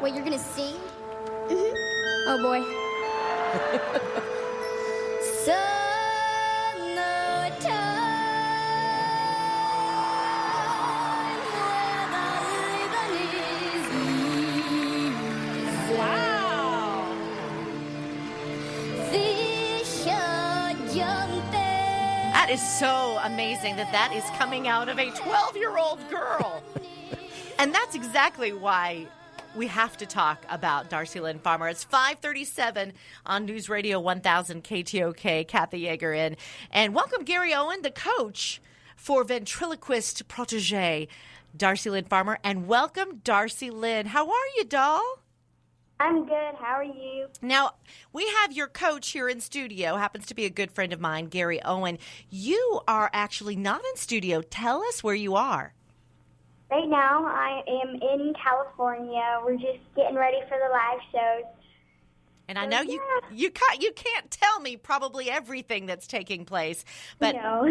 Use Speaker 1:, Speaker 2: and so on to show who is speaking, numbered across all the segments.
Speaker 1: Wait, you're gonna sing? Mm-hmm. Oh boy.
Speaker 2: Wow. That is so amazing that is coming out of a 12-year-old girl. And that's exactly why we have to talk about Darci Lynne Farmer. It's 5:37 on News Radio 1000 KTOK. Kathi Yeager in. And welcome Gary Owen, the coach for ventriloquist protege Darci Lynne Farmer. And welcome Darci Lynne. How are you, doll?
Speaker 3: I'm good. How are you?
Speaker 2: Now, we have your coach here in studio, happens to be a good friend of mine, Gary Owen. You are actually not in studio. Tell us where you are.
Speaker 3: Right now, I am in California. We're just getting ready for the live shows.
Speaker 2: And I know you can't tell me probably everything that's taking place, but
Speaker 3: no.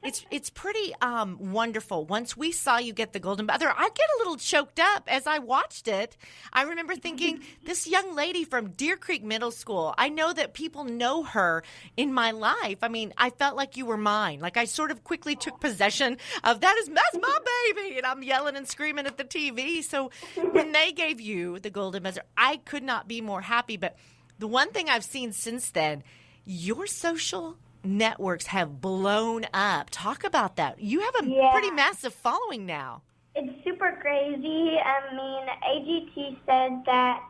Speaker 2: it's pretty wonderful. Once we saw you get the Golden Buzzer, I get a little choked up as I watched it. I remember thinking, this young lady from Deer Creek Middle School, I know that people know her in my life. I mean, I felt like you were mine. Like I sort of quickly took possession of that's my baby, and I'm yelling and screaming at the TV. So when they gave you the Golden Buzzer, I could not be more happy. But the one thing I've seen since then, your social networks have blown up. Talk about that. You have a pretty massive following now.
Speaker 3: It's super crazy. I mean, AGT said that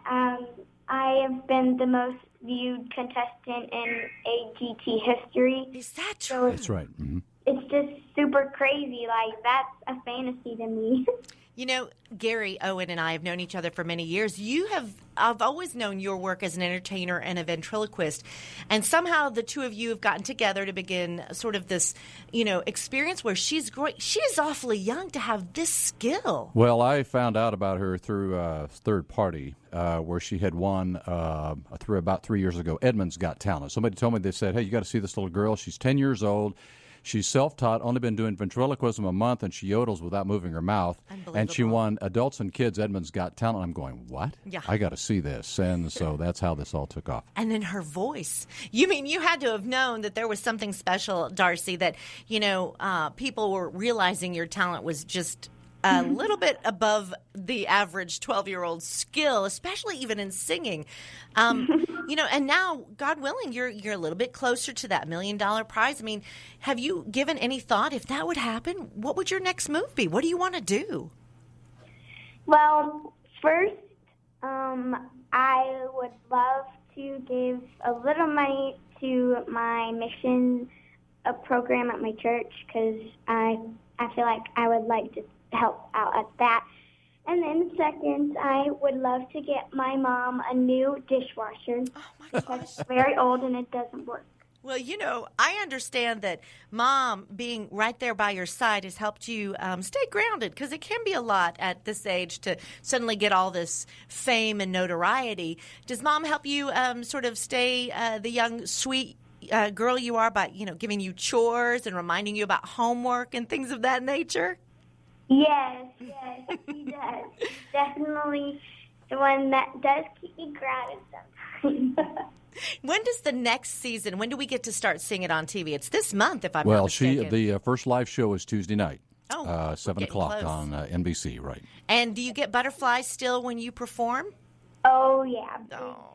Speaker 3: I have been the most viewed contestant in AGT history.
Speaker 2: Is that true?
Speaker 3: So
Speaker 4: that's right. Mm-hmm.
Speaker 3: It's just super crazy. Like, that's a fantasy to me.
Speaker 2: You know, Gary Owen and I have known each other for many years. I've always known your work as an entertainer and a ventriloquist. And somehow the two of you have gotten together to begin sort of this, experience where she's great. She is awfully young to have this skill.
Speaker 4: Well, I found out about her through a third party where she had won through about 3 years ago, Edmund's Got Talent. Somebody told me, they said, hey, you got to see this little girl. She's 10 years old. She's self-taught, only been doing ventriloquism a month, and she yodels without moving her mouth. And she won Adults and Kids Edmund's Got Talent. I'm going, what?
Speaker 2: Yeah.
Speaker 4: I got to see this. And so that's how this all took off.
Speaker 2: And then her voice. You mean you had to have known that there was something special, Darci, that, people were realizing your talent was just a little bit above the average 12-year-old skill, especially even in singing. And now, God willing, you're a little bit closer to that $1 million prize. I mean, have you given any thought, if that would happen, what would your next move be? What do you want to do?
Speaker 3: Well, first, I would love to give a little money to my mission program at my church because I feel like I would like to help out at that. And then second, I would love to get my mom a new dishwasher.
Speaker 2: Oh, my gosh.
Speaker 3: It's very old and it doesn't work.
Speaker 2: Well, I understand that Mom being right there by your side has helped you stay grounded because it can be a lot at this age to suddenly get all this fame and notoriety. Does Mom help you sort of stay the young, sweet girl you are by, giving you chores and reminding you about homework and things of that nature?
Speaker 3: Yes, he does. He's definitely the one that does keep me grounded sometimes.
Speaker 2: When does the next season, when do we get to start seeing it on TV? It's this month, if I'm not mistaken.
Speaker 4: The first live show is Tuesday night, 7 o'clock
Speaker 2: close.
Speaker 4: on NBC, right.
Speaker 2: And do you get butterflies still when you perform?
Speaker 3: Oh, yeah, big time.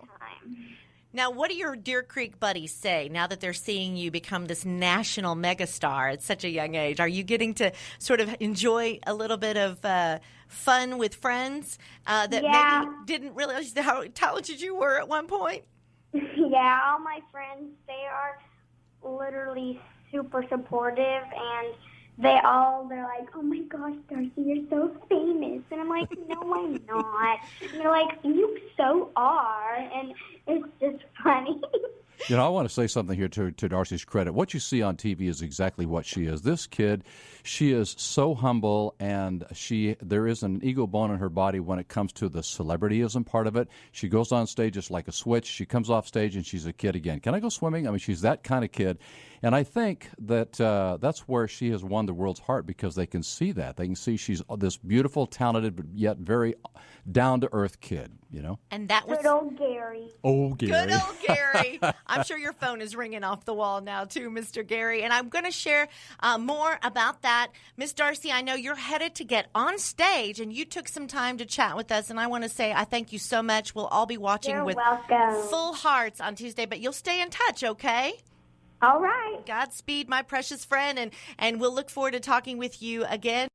Speaker 2: Now, what do your Deer Creek buddies say now that they're seeing you become this national megastar at such a young age? Are you getting to sort of enjoy a little bit of fun with friends that maybe didn't realize how talented you were at one point?
Speaker 3: Yeah, all my friends, they are literally super supportive, and they're like, oh my gosh, Darci, you're so famous. And I'm like, no, I'm not. And they're like, you so are. And it's just funny.
Speaker 4: I want to say something here to Darci's credit. What you see on TV is exactly what she is. This kid, she is so humble, and there is an ego bone in her body when it comes to the celebrityism part of it. She goes on stage just like a switch. She comes off stage, and she's a kid again. Can I go swimming? I mean, she's that kind of kid. And I think that that's where she has won the world's heart because they can see that. They can see she's this beautiful, talented, but yet very down-to-earth kid. you know.
Speaker 2: And that was
Speaker 3: Good old Gary.
Speaker 4: Oh, Gary.
Speaker 2: good old Gary. I'm sure your phone is ringing off the wall now, too, Mr. Gary. And I'm going to share more about that. Miss Darci, I know you're headed to get on stage, and you took some time to chat with us. And I want to say I thank you so much. We'll all be watching
Speaker 3: You're
Speaker 2: with
Speaker 3: welcome.
Speaker 2: full hearts on Tuesday, but you'll stay in touch, okay?
Speaker 3: All right.
Speaker 2: Godspeed, my precious friend, and we'll look forward to talking with you again.